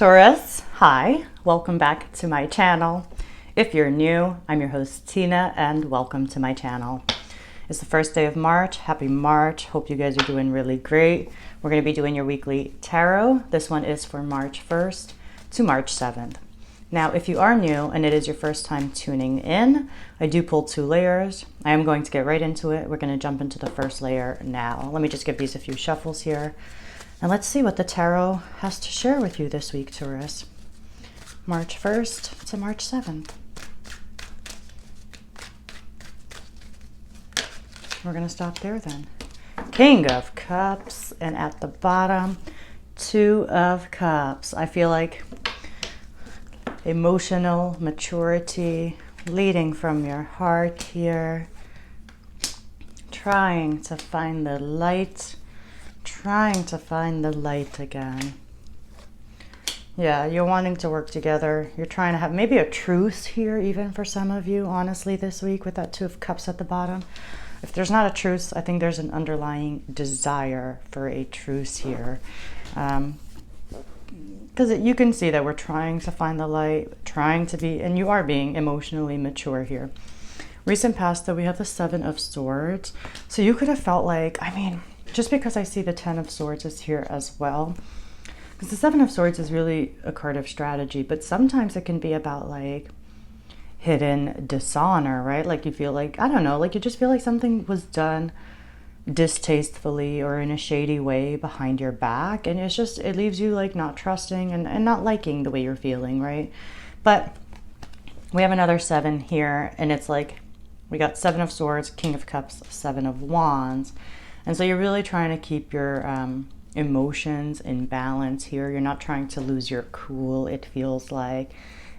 Taurus, hi, welcome back to my channel. If you're new, I'm your host Tina and welcome to my channel. It's the first day of March. Happy March. Hope you guys are doing really great. We're going to be doing your weekly tarot. This one is for March 1st to March 7th. Now, if you are new and it is your first time tuning in, I do pull 2 layers. I am going to get right into it. We're going to jump into the first layer now. Let me just give these a few shuffles here. And let's see what the tarot has to share with you this week, Taurus. March 1st to March 7th. We're going to stop there then. King of Cups, and at the bottom, 2 of Cups. I feel like emotional maturity, leading from your heart here, trying to find the light. Trying to find the light again. Yeah, you're wanting to work together. You're trying to have maybe a truce here, even for some of you, honestly, this week with that 2 of Cups at the bottom. If there's not a truce, I think there's an underlying desire for a truce here. Because you can see that we're trying to find the light, trying to be, and you are being emotionally mature here. Recent past, though, we have the 7 of Swords. So you could have felt like, just because I see the 10 of Swords is here as well. Because the 7 of Swords is really a card of strategy, but sometimes it can be about like hidden dishonor, right? Like you feel like, I don't know, like you just feel like something was done distastefully or in a shady way behind your back. And it's just, it leaves you like not trusting and not liking the way you're feeling, right? But we have another 7 here, and it's like, we got 7 of Swords, King of Cups, 7 of Wands. And so you're really trying to keep your emotions in balance here. You're not trying to lose your cool, it feels like.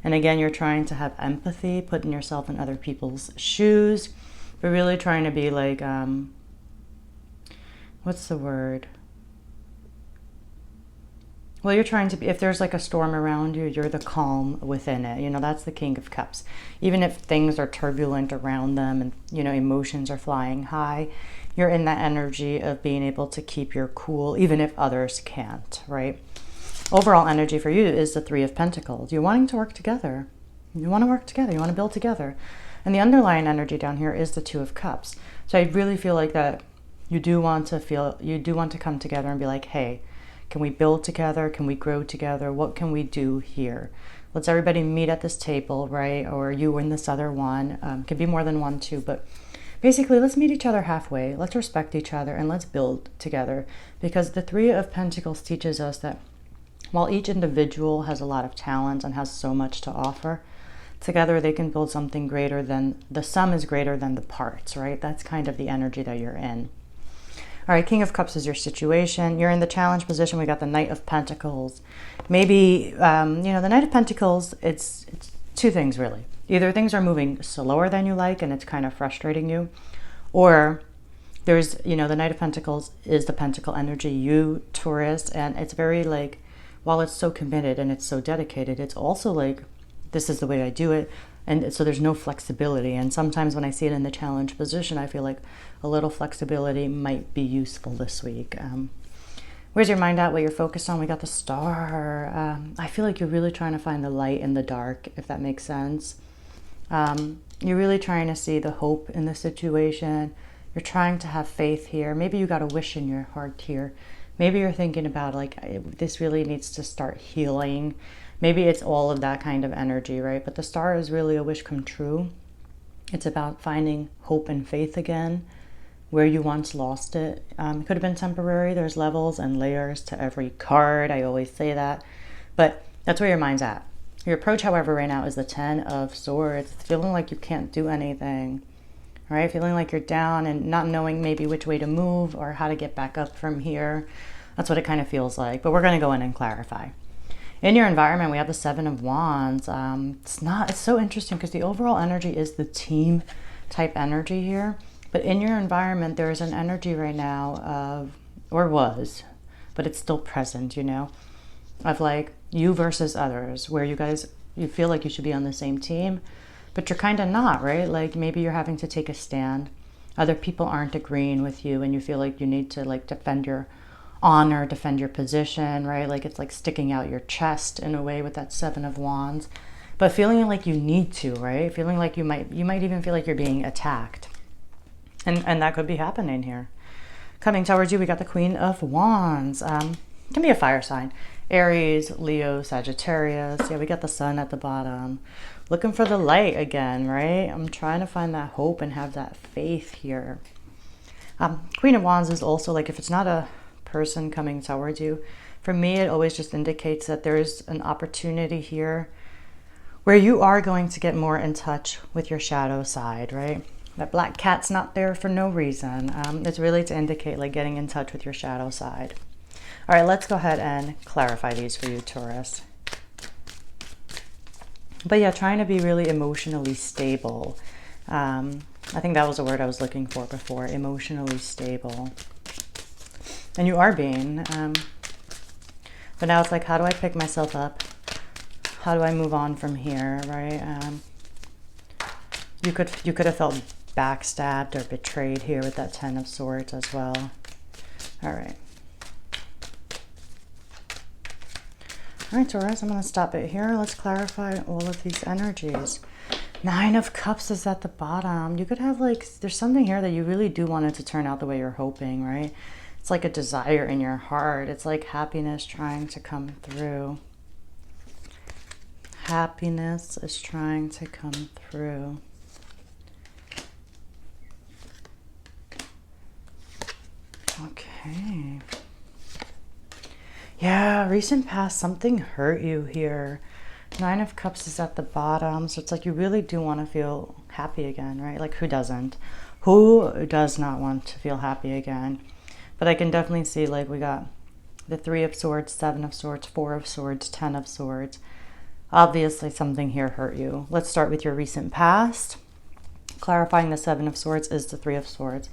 And again, you're trying to have empathy, putting yourself in other people's shoes, but really trying to be like, what's the word? Well, you're trying to be, if there's like a storm around you, you're the calm within it. You know, that's the King of Cups. Even if things are turbulent around them and, you know, emotions are flying high, you're in that energy of being able to keep your cool, even if others can't, right? Overall energy for you is the 3 of Pentacles. You're wanting to work together. You want to work together. You want to build together. And the underlying energy down here is the 2 of Cups. So I really feel like that you do want to come together and be like, hey, can we build together? Can we grow together? What can we do here? Let's everybody meet at this table, right? Or you and this other one. Could be more than one too, but basically, let's meet each other halfway. Let's respect each other and let's build together. Because the 3 of Pentacles teaches us that while each individual has a lot of talent and has so much to offer, together they can build something greater than, the sum is greater than the parts, right? That's kind of the energy that you're in. All right, King of Cups is your situation. You're in the challenge position. We got the Knight of Pentacles. Maybe, you know, the Knight of Pentacles, it's 2 things really. Either things are moving slower than you like and it's kind of frustrating you, or there's, you know, the Knight of Pentacles is the Pentacle energy, you, Taurus, and it's very like, while it's so committed and it's so dedicated, it's also like, this is the way I do it. And so there's no flexibility. And sometimes when I see it in the challenge position, I feel like a little flexibility might be useful this week. Where's your mind at? What you're focused on? We got the Star. I feel like you're really trying to find the light in the dark, if that makes sense. You're really trying to see the hope in the situation. You're trying to have faith here. Maybe you got a wish in your heart here. Maybe you're thinking about like, this really needs to start healing. Maybe it's all of that kind of energy, right? But the Star is really a wish come true. It's about finding hope and faith again where you once lost it. It could have been temporary. There's levels and layers to every card. I always say that. But that's where your mind's at. Your approach, however, right now is the 10 of Swords. It's feeling like you can't do anything, right? Feeling like you're down and not knowing maybe which way to move or how to get back up from here. That's what it kind of feels like. But we're going to go in and clarify. In your environment, we have the 7 of Wands. It's so interesting because the overall energy is the team type energy here. But in your environment, there's an energy right now of, or was, but it's still present, you know, of like you versus others, where you feel like you should be on the same team, but you're kind of not, right? Like maybe you're having to take a stand. Other people aren't agreeing with you and you feel like you need to like defend your honor, defend your position, right? Like it's like sticking out your chest in a way with that Seven of Wands, but feeling like you need to, right? Feeling like you might even feel like you're being attacked. And that could be happening here. Coming towards you, we got the Queen of Wands. Can be a fire sign. Aries, Leo, Sagittarius. Yeah, we got the sun at the bottom. Looking for the light again, right? I'm trying to find that hope and have that faith here. Queen of Wands is also like, if it's not a person coming towards you, for me, it always just indicates that there's an opportunity here where you are going to get more in touch with your shadow side, right? That black cat's not there for no reason. It's really to indicate like getting in touch with your shadow side. All right, let's go ahead and clarify these for you, Taurus. But yeah, trying to be really emotionally stable. I think that was the word I was looking for before, emotionally stable. And you are being. But now it's like, how do I pick myself up? How do I move on from here, right? You could have felt backstabbed or betrayed here with that Ten of Swords as well. All right. All right, Taurus, I'm going to stop it here. Let's clarify all of these energies. Nine of Cups is at the bottom. You could have like, there's something here that you really do want it to turn out the way you're hoping, right? It's like a desire in your heart. It's like happiness trying to come through. Happiness is trying to come through. Okay. Yeah, recent past, something hurt you here. Nine of Cups is at the bottom. So it's like you really do want to feel happy again, right? Like who doesn't? Who does not want to feel happy again? But I can definitely see like we got the Three of Swords, Seven of Swords, Four of Swords, Ten of Swords. Obviously something here hurt you. Let's start with your recent past. Clarifying the Seven of Swords is the Three of Swords.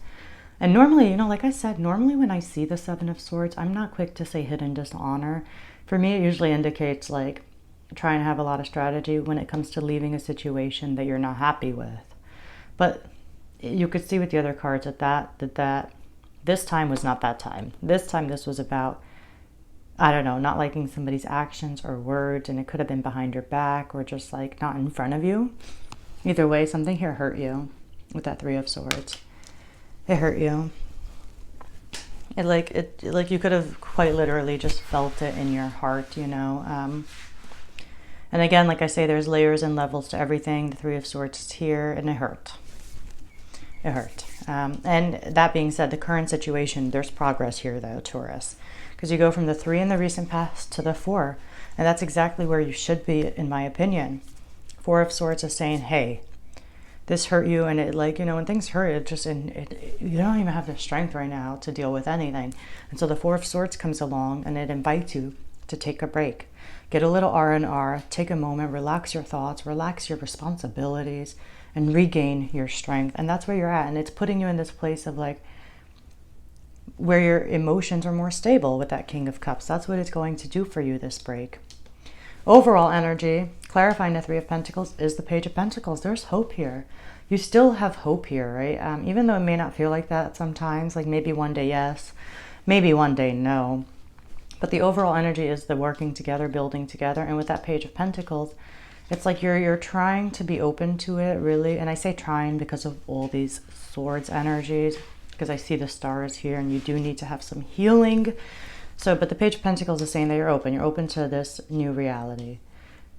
And normally, you know, like I said, normally when I see the Seven of Swords, I'm not quick to say hidden dishonor. For me, it usually indicates like trying to have a lot of strategy when it comes to leaving a situation that you're not happy with. But you could see with the other cards that this time was not that time. This time this was about, I don't know, not liking somebody's actions or words, and it could have been behind your back or just like not in front of you. Either way, something here hurt you with that Three of Swords. It hurt you. Like you could have quite literally just felt it in your heart, you know. And again, like I say, there's layers and levels to everything. The Three of Swords is here, and it hurt. It hurt. And that being said, the current situation, there's progress here though, Taurus. Because you go from the 3 in the recent past to the 4. And that's exactly where you should be, in my opinion. Four of Swords is saying, hey, this hurt you, and it, like, you know, when things hurt, you don't even have the strength right now to deal with anything. And so the Four of Swords comes along, and it invites you to take a break. Get a little R&R, take a moment, relax your thoughts, relax your responsibilities, and regain your strength. And that's where you're at. And it's putting you in this place of like, where your emotions are more stable with that King of Cups. That's what it's going to do for you, this break. Overall energy, clarifying the Three of Pentacles, is the Page of Pentacles. There's hope here. You still have hope here, right? Even though it may not feel like that sometimes, like maybe one day yes, maybe one day no. But the overall energy is the working together, building together. And with that Page of Pentacles, it's like you're trying to be open to it, really. And I say trying because of all these swords energies, because I see the stars here, and you do need to have some healing. So, but the Page of Pentacles is saying that you're open. You're open to this new reality.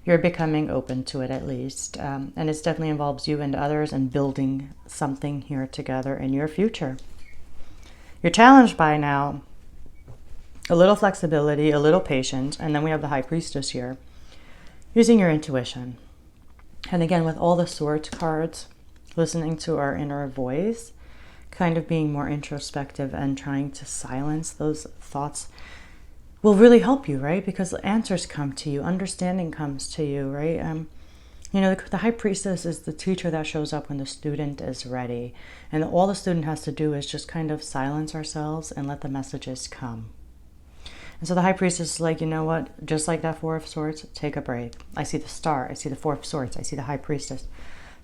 You're becoming open to it, at least. And it definitely involves you and others and building something here together in your future. You're challenged by now a little flexibility, a little patience. And then we have the High Priestess here. Using your intuition. And again, with all the Swords cards, listening to our inner voice, kind of being more introspective and trying to silence those thoughts will really help you, right? Because answers come to you, understanding comes to you, right? You know, the High Priestess is the teacher that shows up when the student is ready. And all the student has to do is just kind of silence ourselves and let the messages come. And so the High Priestess is like, you know what? Just like that Four of Swords, take a break. I see the Star. I see the Four of Swords. I see the High Priestess.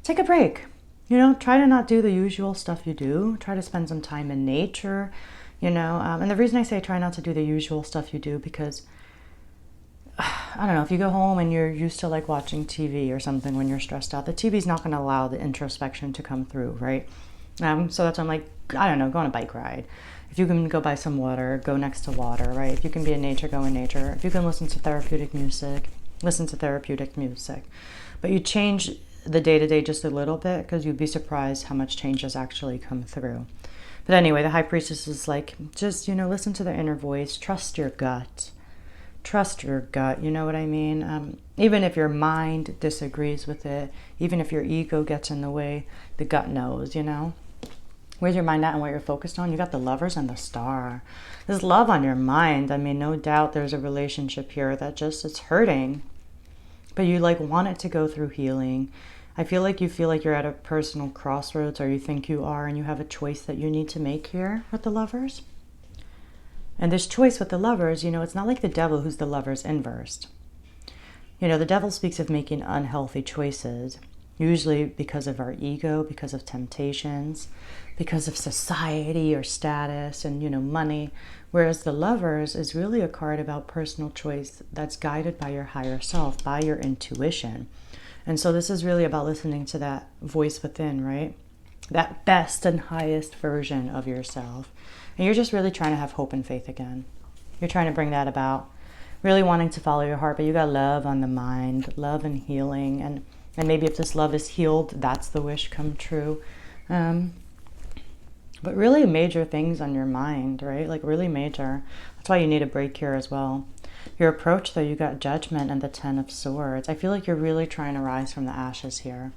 Take a break. You know, try to not do the usual stuff you do. Try to spend some time in nature. you know. And the reason I say try not to do the usual stuff you do, because I don't know, if you go home and you're used to like watching TV or something when you're stressed out, the TV's not going to allow the introspection to come through, right? So that's why I'm like, I don't know, go on a bike ride. If you can go buy some water, go next to water, right? If you can be in nature, go in nature. If you can listen to therapeutic music, listen to therapeutic music. But you change the day-to-day just a little bit, because you'd be surprised how much changes actually come through. But anyway, the High Priestess is like, just, you know, listen to their inner voice, trust your gut. Trust your gut, you know what I mean? Even if your mind disagrees with it, even if your ego gets in the way, the gut knows, you know? Where's your mind at and what you're focused on? You got the Lovers and the Star. There's love on your mind. I mean, no doubt there's a relationship here that just, it's hurting. But you like want it to go through healing. I feel like you feel like you're at a personal crossroads, or you think you are, and you have a choice that you need to make here with the Lovers. And this choice with the Lovers, you know, it's not like the Devil, who's the Lover's inverse. You know, the Devil speaks of making unhealthy choices, usually because of our ego, because of temptations, because of society or status and, you know, money. Whereas the Lovers is really a card about personal choice that's guided by your higher self, by your intuition. And so this is really about listening to that voice within, right? That best and highest version of yourself. And you're just really trying to have hope and faith again. You're trying to bring that about. Really wanting to follow your heart, but you got love on the mind, love and healing. And maybe if this love is healed, that's the wish come true. But really major things on your mind, right? Like really major. That's why you need a break here as well. Your approach, though, you got Judgment and the Ten of Swords. I feel like you're really trying to rise from the ashes here.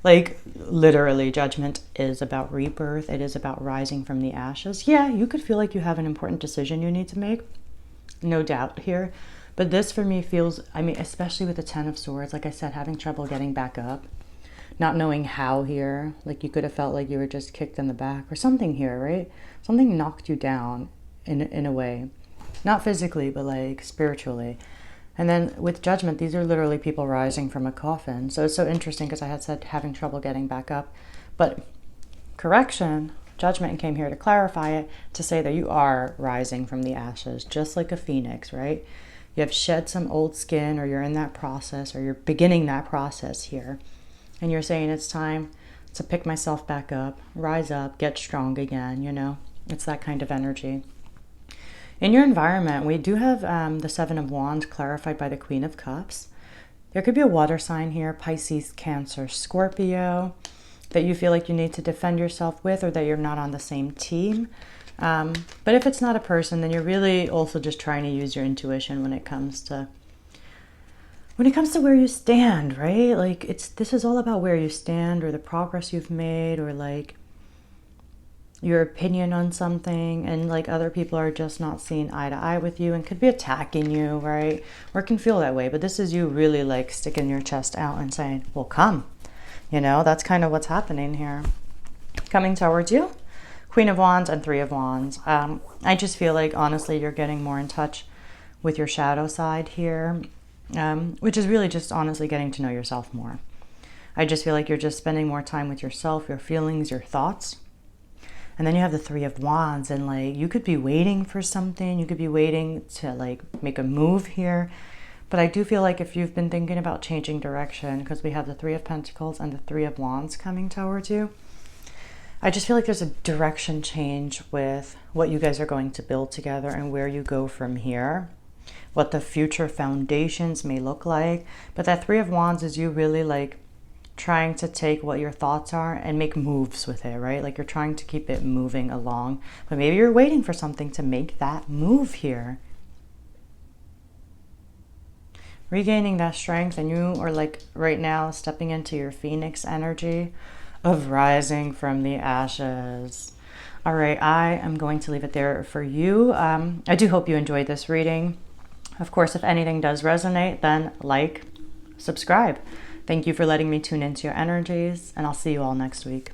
Like, literally, Judgment is about rebirth. It is about rising from the ashes. Yeah, you could feel like you have an important decision you need to make. No doubt here. But this, for me, feels, I mean, especially with the Ten of Swords, like I said, having trouble getting back up. Not knowing how here. Like, you could have felt like you were just kicked in the back or something here, right? Something knocked you down in a way. Not physically, but, like, spiritually. And then with Judgment, these are literally people rising from a coffin. So it's so interesting because I had said having trouble getting back up. But correction, Judgment came here to clarify it, to say that you are rising from the ashes, just like a phoenix, right? You have shed some old skin, or you're in that process, or you're beginning that process here. And you're saying it's time to pick myself back up, rise up, get strong again, you know? It's that kind of energy. In your environment, we do have the Seven of Wands clarified by the Queen of Cups. There could be a water sign here, Pisces, Cancer, Scorpio, that you feel like you need to defend yourself with, or that you're not on the same team. But if it's not a person, then you're really also just trying to use your intuition when it comes to where you stand, right? Like, this is all about where you stand, or the progress you've made, or like your opinion on something, and like other people are just not seeing eye to eye with you and could be attacking you, right? Or it can feel that way, but this is you really like sticking your chest out and saying, well, come, you know, that's kind of what's happening here. Coming towards you, Queen of Wands and Three of Wands. I just feel like, honestly, you're getting more in touch with your shadow side here, which is really just honestly getting to know yourself more. I just feel like you're just spending more time with yourself, your feelings, your thoughts. And then you have the Three of Wands, and like you could be waiting for something. You could be waiting to like make a move here. But I do feel like if you've been thinking about changing direction, because we have the Three of Pentacles and the Three of Wands coming towards you, I just feel like there's a direction change with what you guys are going to build together and where you go from here, what the future foundations may look like. But that Three of Wands is you really like trying to take what your thoughts are and make moves with it, right? Like you're trying to keep it moving along, but maybe you're waiting for something to make that move here. Regaining that strength, and you are like right now stepping into your Phoenix energy of rising from the ashes. All right, I am going to leave it there for you. I do hope you enjoyed this reading. Of course, if anything does resonate, then like, subscribe. Thank you for letting me tune into your energies, and I'll see you all next week.